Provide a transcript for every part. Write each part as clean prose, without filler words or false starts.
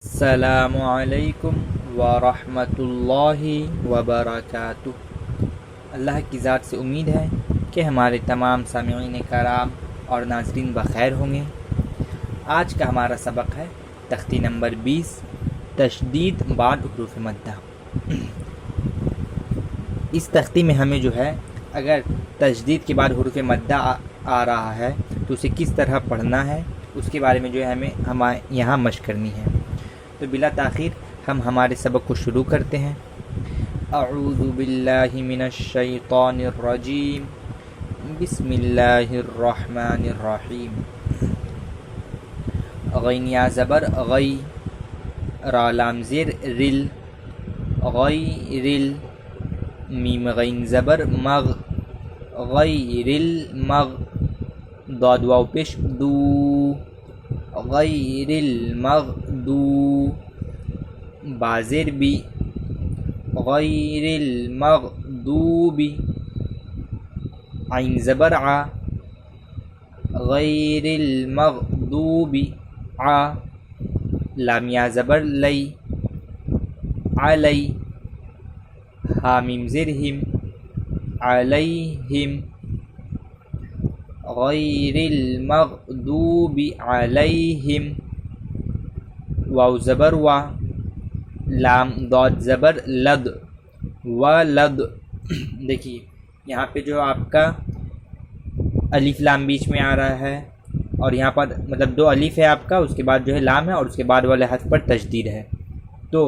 السلام علیکم ورحمۃ اللہ وبرکاتہ۔ اللہ کی ذات سے امید ہے کہ ہمارے تمام سامعین کرام اور ناظرین بخیر ہوں گے۔ آج کا ہمارا سبق ہے تختی نمبر 20، تشدید بعد حروف مدہ۔ اس تختی میں ہمیں جو ہے اگر تشدید کے بعد حروف مدہ آ رہا ہے تو اسے کس طرح پڑھنا ہے اس کے بارے میں جو ہے ہمیں یہاں مشق کرنی ہے۔ تو بلا تاخیر ہم ہمارے سبق کو شروع کرتے ہیں۔ اعوذ باللہ من الشیطان الرجیم، بسم اللہ الرحمن الرحیم۔ غین یا زبر غی، را لام زیر رل، غیر ال، میم غین زبر مغ، غیر المغ، ضاد واو پیش دو، غیر المغضوب، بازر بی، غیر المغضوب، عین زبر ع، غیر المغضوب ع، لام یا زبر لی، علی، حامیم زر ہم، علیہم، غیر المغضوب علیہم، واو زبر وا، لام ضاد زبر لد، ولد۔ دیکھیے یہاں پہ جو آپ کا الف لام بیچ میں آ رہا ہے اور یہاں پر مطلب دو الف ہے آپ کا، اس کے بعد جو ہے لام ہے اور اس کے بعد والے حرف پر تشدید ہے۔ تو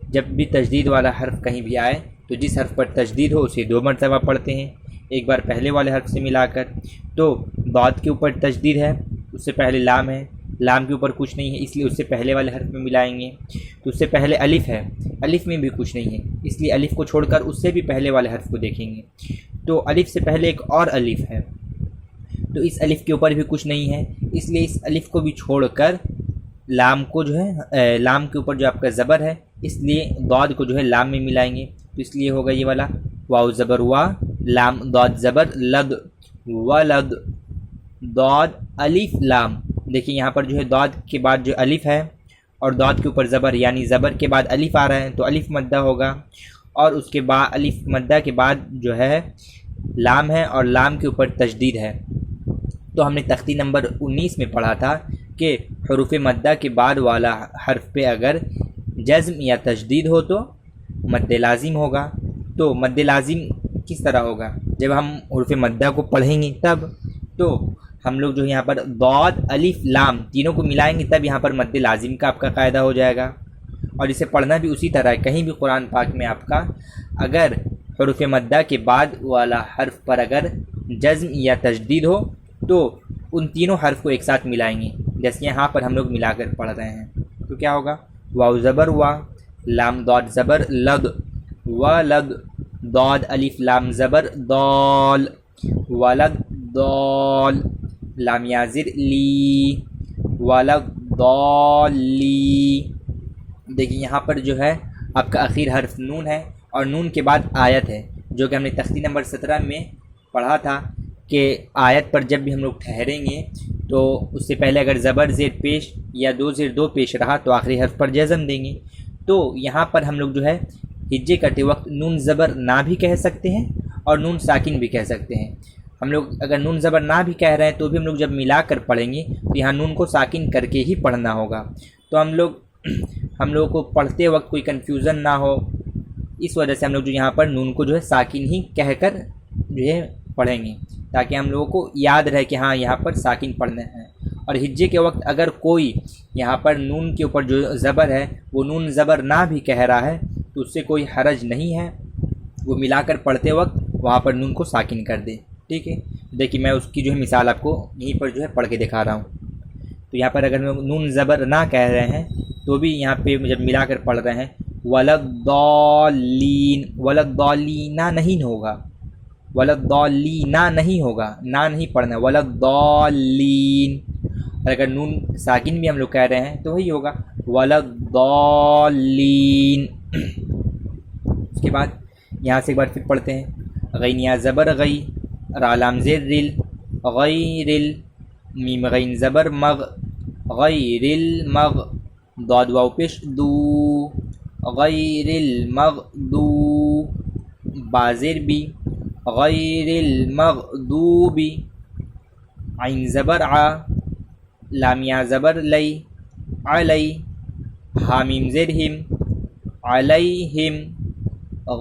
جب بھی تشدید والا حرف کہیں بھی آئے تو جس حرف پر تشدید ہو اسے دو مرتبہ پڑھتے ہیں، ایک بار پہلے والے حرف سے ملا کر۔ تو ضاد کے اوپر تشدید ہے، اس سے پہلے لام ہے، لام کے اوپر کچھ نہیں ہے اس لیے اس سے پہلے والے حرف میں ملائیں گے۔ تو اس سے پہلے الف ہے، الف میں بھی کچھ نہیں ہے اس لیے الف کو چھوڑ کر اس سے بھی پہلے والے حرف کو دیکھیں گے۔ تو الف سے پہلے ایک اور الف ہے تو اس الف کے اوپر بھی کچھ نہیں ہے اس لیے اس الف کو بھی چھوڑ کر لام کو جو ہے لام کے اوپر جو آپ کا زبر ہے اس لیے ضاد کو جو ہے لام میں ملائیں گے۔ تو اس لیے ہوگا یہ والا واو زبر وا، لام ضاد زبر لد، ولد، ضاد الف لام۔ دیکھیں یہاں پر جو ہے ضاد کے بعد جو الف ہے اور ضاد کے اوپر زبر یعنی زبر کے بعد الف آ رہا ہے تو الف مدہ ہوگا، اور اس کے بعد الف مدہ کے بعد جو ہے لام ہے اور لام کے اوپر تشدید ہے۔ تو ہم نے تختی نمبر 19 میں پڑھا تھا کہ حروف مدہ کے بعد والا حرف پہ اگر جزم یا تشدید ہو تو مد لازم ہوگا۔ تو مد لازم کس طرح ہوگا؟ جب ہم حروف مدہ کو پڑھیں گے تب تو ہم لوگ جو یہاں پر ضاد الف لام تینوں کو ملائیں گے تب یہاں پر مد لازم کا آپ کا قاعدہ ہو جائے گا۔ اور اسے پڑھنا بھی اسی طرح ہے، کہیں بھی قرآن پاک میں آپ کا اگر حروف مدہ کے بعد والا حرف پر اگر جزم یا تشدید ہو تو ان تینوں حرف کو ایک ساتھ ملائیں گے، جیسے یہاں پر ہم لوگ ملا کر پڑھ رہے ہیں۔ تو کیا ہوگا؟ واو زبر وا، لام ضاد زبر لد، ولد، ضاد الف لام زبر ضال، ولد ضال، لام یا زر لی، ولد ضالی۔ دیکھیں یہاں پر جو ہے آپ کا آخر حرف نون ہے اور نون کے بعد آیت ہے، جو کہ ہم نے تختی نمبر 17 میں پڑھا تھا کہ آیت پر جب بھی ہم لوگ ٹھہریں گے تو اس سے پہلے اگر زبر زیر پیش یا دو زیر دو پیش رہا تو آخری حرف پر جزم دیں گے۔ تو یہاں پر ہم لوگ جو ہے ہجے کرتے وقت نون زبر نہ بھی کہہ سکتے ہیں اور نون ساکن بھی کہہ سکتے ہیں۔ ہم لوگ اگر نون زبر نہ بھی کہہ رہے ہیں تو بھی ہم لوگ جب ملا کر پڑھیں گے تو یہاں نون کو ساکن کر کے ہی پڑھنا ہوگا۔ تو ہم لوگوں کو پڑھتے وقت کوئی کنفیوژن نہ ہو، اس وجہ سے ہم لوگ جو یہاں پر نون کو جو ہے ساکن ہی کہہ کر جو ہے پڑھیں گے تاکہ ہم لوگوں کو یاد رہے کہ ہاں یہاں پر ساکن پڑھنا ہے۔ اور ہجے کے وقت اگر کوئی یہاں پر نون کے اوپر جو زبر ہے وہ نون زبر نہ بھی کہہ رہا ہے تو اس سے کوئی حرج نہیں ہے، وہ ملا کر پڑھتے وقت وہاں پر نون کو ساکن کر دے، ٹھیک ہے۔ دیکھیے میں اس کی جو ہے مثال آپ کو یہیں پر جو ہے پڑھ کے دکھا رہا ہوں۔ تو یہاں پر اگر نون زبر نہ کہہ رہے ہیں تو بھی یہاں پہ جب ملا کر پڑھ رہے ہیں ولضالین، ولضالین نہیں ہوگا، ولضالین نہیں ہوگا، نہ نہیں پڑھنا، ولضالین۔ اور اگر نون ساکن بھی ہم لوگ کہہ رہے ہیں تو وہی ہوگا ولضالین۔ اس کے بعد یہاں سے ایک بار پھر پڑھتے ہیں، غین یا زبر غی، را لام زیر رل، غیر ال، میم غین زبر مغ، غیر المغ، ضاد واو پیش دو غیر المغدو بازر بی غیر المغضوب عین زبر ع لام یا زبر لی علی حامیم زیر ہم علیہم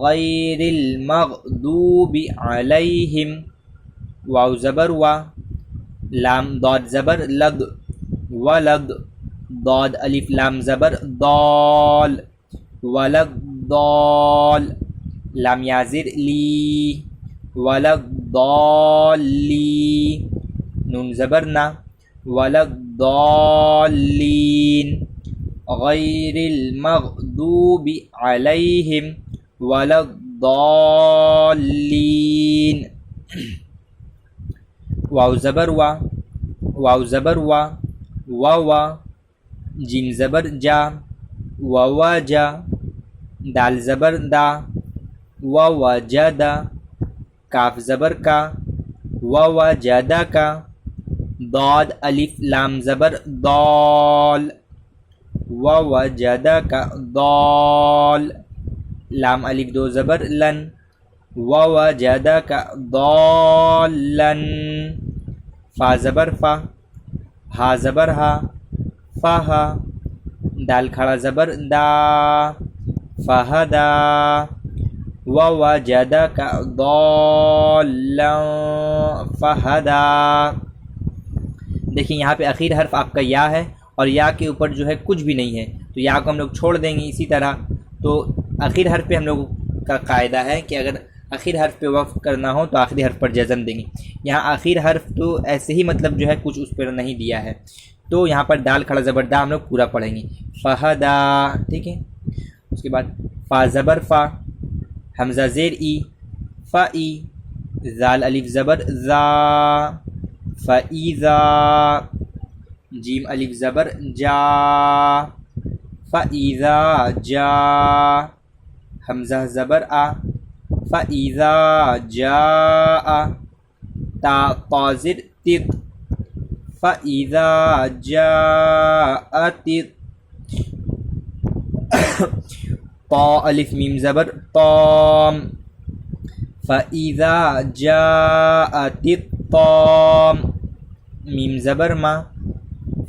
غیر المغضوب علیہم واو زبر وا لام ضاد زبر لد ولد ضاد الف لام زبر ضال ولد ضال لام یا زیر لی ولد ضالی نون زبر نا ولد ضالین غیر المغضوب علیہم ولا الضالین واو زبر وا واو زبر وا واوا جیم زبر جا وواجا دال زبر دا ووجدا کاف زبر کا ووجدا کا ضاد الف لام زبر ضال ووجدک ضال لام الف دو زبر لن ووجدک ضالا فا زبر فا ہا زبر ہا فہا دال کھڑا زبر دا فہدا ووجدک ضالا فہدا. دیکھیں یہاں پہ اخیر حرف آپ کا یا ہے اور یا کے اوپر جو ہے کچھ بھی نہیں ہے تو یا کو ہم لوگ چھوڑ دیں گے. اسی طرح تو آخر حرف پہ ہم لوگوں کا قاعدہ ہے کہ اگر آخر حرف پہ وقف کرنا ہو تو آخری حرف پر جزم دیں گے. یہاں آخر حرف تو ایسے ہی مطلب جو ہے کچھ اس پر نہیں دیا ہے تو یہاں پر دال کھڑا زبر دا ہم لوگ پورا پڑھیں گے فہدا. ٹھیک ہے. اس کے بعد فا زبر فا حمزہ زیر ای فای زال الف زبر زا فایذا جیم الف زبر جا فایذا جا حمزہ زبر آ فایذا جاء تا طازر تت فایذا جاءت طا الف میم زبر طام فایذا جاءت الطام میم زبر ما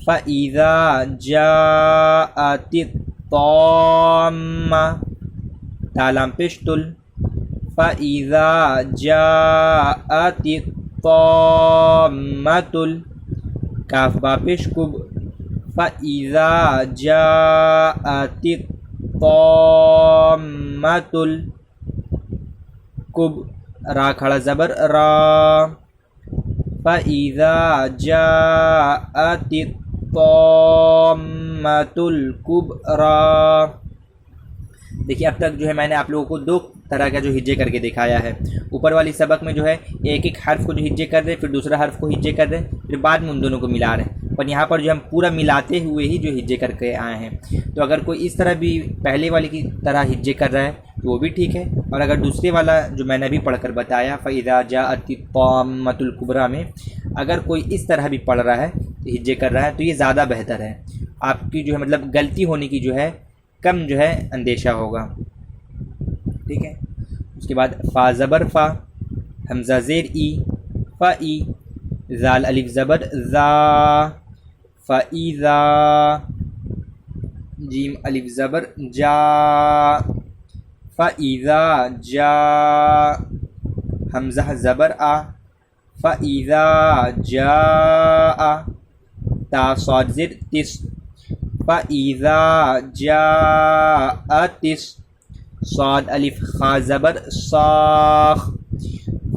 فَإِذَا جَاءَتِ الطَّامَّةُ تالام پشتل فَإِذَا جَاءَتِ الطَّامَّةُ کاف با پشکب فَإِذَا جَاءَتِ الطَّامَّةُ کب را کھڑا زبر را فَإِذَا جَاءَتِ الطَّامَّةُ الْكُبْرَى. دیکھیے اب تک جو ہے میں نے آپ لوگوں کو دو طرح کا جو ہجے کر کے دکھایا ہے. اوپر والی سبق میں جو ہے ایک ایک حرف کو جو ہجے کر رہے ہیں پھر دوسرا حرف کو ہجے کر رہے ہیں پھر بعد میں ان دونوں کو ملا رہے ہیں. پر یہاں پر جو ہم پورا ملاتے ہوئے ہی جو ہجے کر کے آئے ہیں. تو اگر کوئی اس طرح بھی پہلے والی کی طرح ہجے کر رہا ہے تو وہ بھی ٹھیک ہے. اور اگر دوسرے والا جو میں نے ابھی پڑھ کر بتایا فَإِذَا جَاءَتِ الطَّامَّةُ الْكُبْرَى میں اگر کوئی اس طرح بھی پڑھ رہا ہے ہجے کر رہا ہے تو یہ زیادہ بہتر ہے. آپ کی جو ہے مطلب غلطی ہونے کی جو ہے کم جو ہے اندیشہ ہوگا. ٹھیک ہے. اس کے بعد فا زبر فا حمزہ زیر ای فای زال الف زبر زا فایذا جیم الف زبر جا فایذا جا حمزہ زبر آ فایذا جاء تا صاد زیر تس فایذا جاء تس صاد الف خا زبر صاخ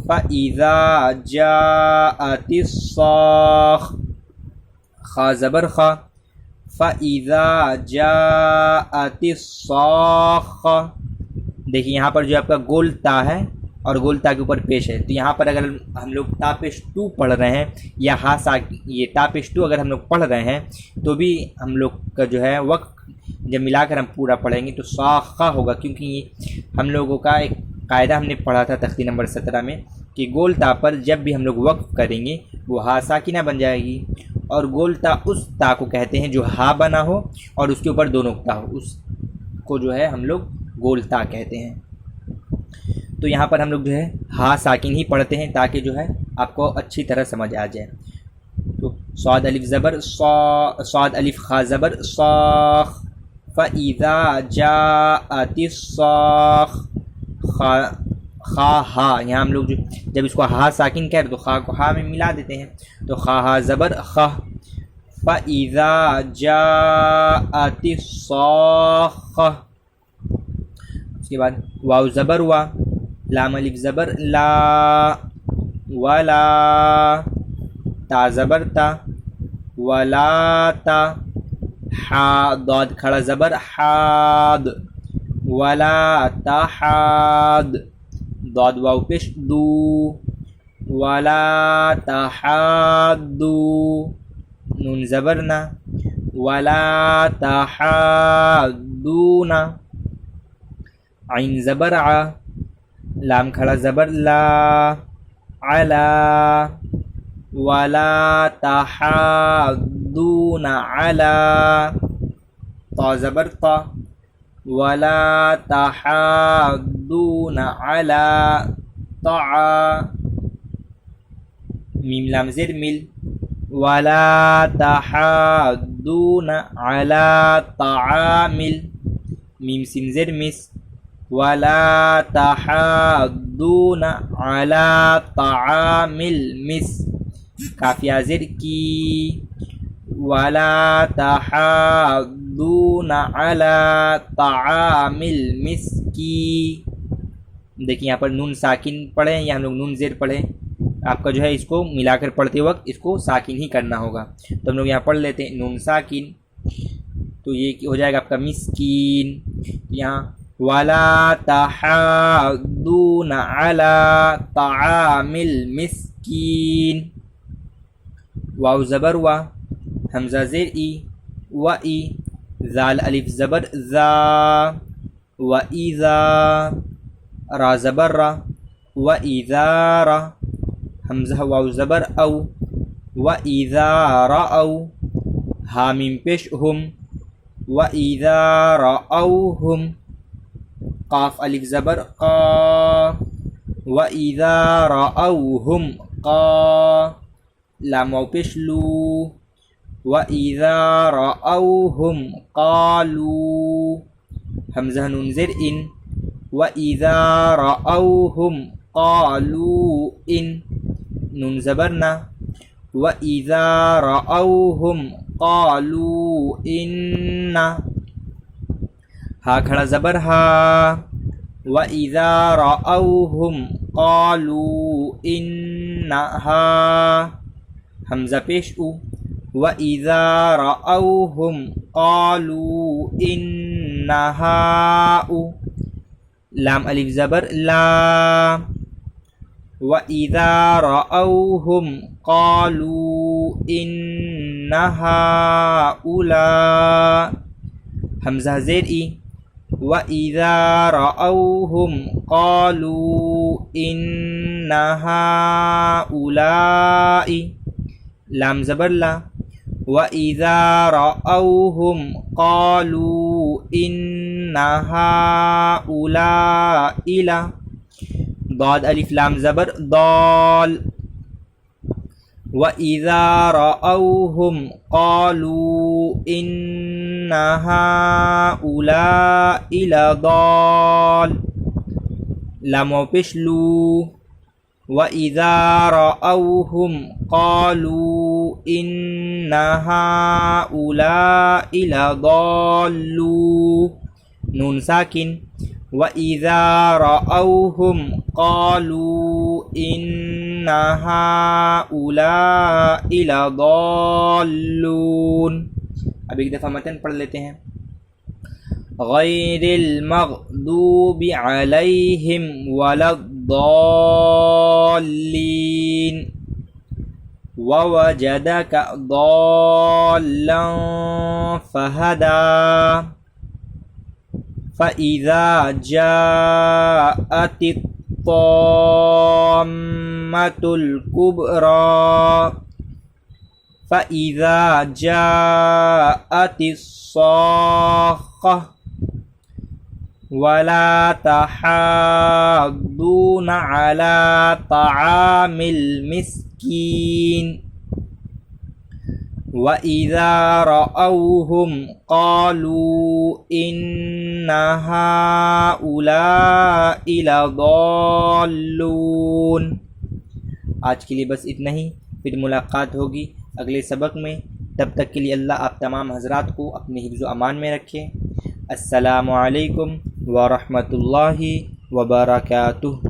فایذا جاءت الصاخ خا زبر خا فایذا جاءت الصاخ. دیکھیے یہاں پر جو آپ کا گول تا ہے اور گول تا کے اوپر پیش ہے تو یہاں پر اگر ہم لوگ تا پیش ٹو پڑھ رہے ہیں یا ہا سا یہ تا پیش ٹو اگر ہم لوگ پڑھ رہے ہیں تو بھی ہم لوگ کا جو ہے وقت جب ملا کر ہم پورا پڑھیں گے تو صاخہ ہوگا. کیونکہ یہ ہم لوگوں کا ایک قاعدہ ہم نے پڑھا تھا تختی نمبر 17 میں کہ گول تا پر جب بھی ہم لوگ وقف کریں گے وہ ہا ساکنہ بن جائے گی اور گول تا اس تا کو کہتے ہیں جو ہا بنا ہو اور اس کے اوپر دو نقطہ ہو، اس کو جو ہے ہم لوگ گول تا کہتے ہیں۔ تو یہاں پر ہم لوگ جو ہے ہا ساکن ہی پڑھتے ہیں تاکہ جو ہے آپ کو اچھی طرح سمجھ آ جائے۔ تو صاد الف زبر صا، صاد الف خا زبر صاخ، فَإِذَا جَاءَتِ الصَّاخ، خا ہا، یہاں ہم لوگ جب اس کو ہا ساکن کہہ رہے تو خا کو ہا میں ملا دیتے ہیں، تو خا ہا زبر خ، فَإِذَا جَاءَتِ الصَّاخَّةُ، اس کے بعد واو زبر وا، لام الف زبر لا، ولا، تا زبر تا، ولا تا، حا ضاد کھڑا زبر حاد، ولا تحاد، ضاد واو پیش دو، ولا تحادو، نون زبر نا، ولا تحادون، عین زبر ع، لام کھڑا زبر لا، علا، ولا تحاضون علا، طا زبر طا، ولا تحاضون علا طعا، میم لام زیر مل، ولا تحاضون علا طعامل، میم سین زیر مس، ولا تحاضون علی طعام المس، کافیہ زر کی، ولا تحاضون علی طعام المسکی۔ دیکھیں یہاں پر نون ساکن پڑھیں یا ہم لوگ نون زیر پڑھیں، آپ کا جو ہے اس کو ملا کر پڑھتے وقت اس کو ساکن ہی کرنا ہوگا۔ تو ہم لوگ یہاں پڑھ لیتے ہیں نون ساکن، تو یہ ہو جائے گا آپ کا مسکین، یہاں ولا تحاضون علی طعام المسکین، واو زبر وا، حمزہ زیر ای، و ای، زال الف زبر زا، و ایذا، را زبر را، و ایذا را، حمزہ واو زبر او، و ایذا رأو، ہا میم پیش ہم، و ایذا رأوہم، قاف الف زبر قا، وَإِذَا رَأَوْهُمْ قَا، لام واو پیش لو، وَإِذَا رَأَوْهُمْ قَالُوا، حمزہ نون زیر ان، وَإِذَا رَأَوْهُمْ قَالُوا إِن، نون زبرنا، وَإِذَا رَأَوْهُمْ قَالُوا إِنَّ، ہا کھڑا زبر ہا، وَإِذَا رَأَوْهُمْ قَالُوا إِنَّهَا، حمزہ پیش او، وَإِذَا رَأَوْهُمْ قَالُوا إِنَّ هَٰؤُ، لام الف زبر لا، وَإِذَا رَأَوْهُمْ قَالُوا إِنَّ هَٰؤُلَاءِ، حمزہ زیر ای، وَإِذَا رَأَوْهُمْ قَالُوا إِنَّ هَٰؤُلَاءِ، لام زبر لا، وَإِذَا رَأَوْهُمْ قَالُوا إِنَّ هَٰؤُلَاءِ لا، ضاد الف لام زبر ضال، وَإِذَا رَأَوْهُمْ قَالُوا إِنَّ هَٰؤُلَاءِ لَضَالٌّ، لام واو پیش لو، وَإِذَا رَأَوْهُمْ قَالُوا إِنَّ هَٰؤُلَاءِ لَضَالُّونَ، نون ساکن، وَإِذَا رَأَوْهُمْ قَالُوا إِنَّ هَٰؤُلَاءِ لَضَالُّونَ۔ اب ایک دفعہ متن پڑھ لیتے ہیں، غیر المغضوب علیہم ولا الضالین، ووجدک ضالا فہدی، فَإِذَا جَاءَتِ الطَّامَّةُ الْكُبْرَىٰ، فَإِذَا جَاءَتِ الصَّاخَّةُ وَلَا تَحَاضُّونَ عَلَى طَعَامِ الْمِسْكِينِ وَإِذَا رَأَوْهُمْ قَالُوا إِنَّ هَؤُلَاءِ لَضَالُّونَ۔ آج کے لیے بس اتنا ہی، پھر ملاقات ہوگی اگلے سبق میں۔ تب تک کے لیے اللہ آپ تمام حضرات کو اپنے حفظ و امان میں رکھے۔ السلام علیکم ورحمۃ اللہ وبرکاتہ۔